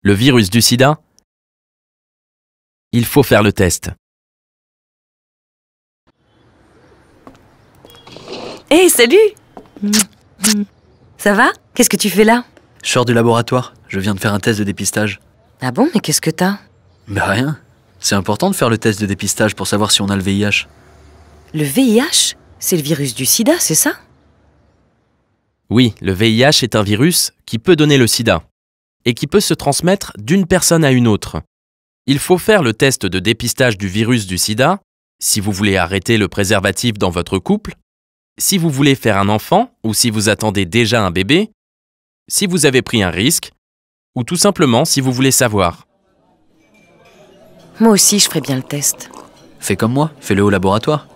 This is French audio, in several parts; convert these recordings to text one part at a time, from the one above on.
Le virus du sida? Il faut faire le test. Hé, salut! Ça va? Qu'est-ce que tu fais là? Je sors du laboratoire, je viens de faire un test de dépistage. Ah bon, mais qu'est-ce que t'as? Bah rien. C'est important de faire le test de dépistage pour savoir si on a le VIH. Le VIH? C'est le virus du sida, c'est ça? Oui, le VIH est un virus qui peut donner le sida et qui peut se transmettre d'une personne à une autre. Il faut faire le test de dépistage du virus du sida si vous voulez arrêter le préservatif dans votre couple, si vous voulez faire un enfant ou si vous attendez déjà un bébé, si vous avez pris un risque ou tout simplement si vous voulez savoir. Moi aussi, je ferais bien le test. Fais comme moi, fais-le au laboratoire.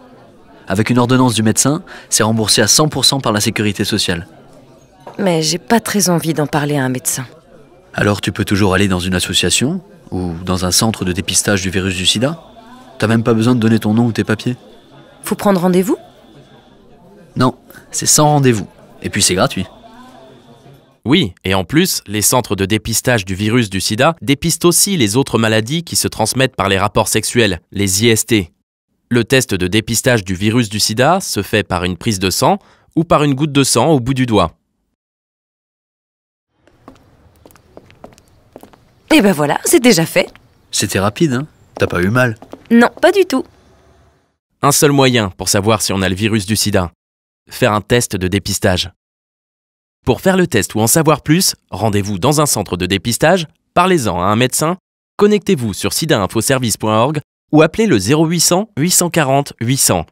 Avec une ordonnance du médecin, c'est remboursé à 100% par la sécurité sociale. Mais j'ai pas très envie d'en parler à un médecin. Alors tu peux toujours aller dans une association ou dans un centre de dépistage du virus du sida. T'as même pas besoin de donner ton nom ou tes papiers. Faut prendre rendez-vous? Non, c'est sans rendez-vous. Et puis c'est gratuit. Oui, et en plus, les centres de dépistage du virus du sida dépistent aussi les autres maladies qui se transmettent par les rapports sexuels, les IST. Le test de dépistage du virus du sida se fait par une prise de sang ou par une goutte de sang au bout du doigt. Et ben voilà, c'est déjà fait. C'était rapide, hein? T'as pas eu mal? Non, pas du tout. Un seul moyen pour savoir si on a le virus du sida: faire un test de dépistage. Pour faire le test ou en savoir plus, rendez-vous dans un centre de dépistage, parlez-en à un médecin, connectez-vous sur sidainfoservice.org ou appelez le 0800 840 800.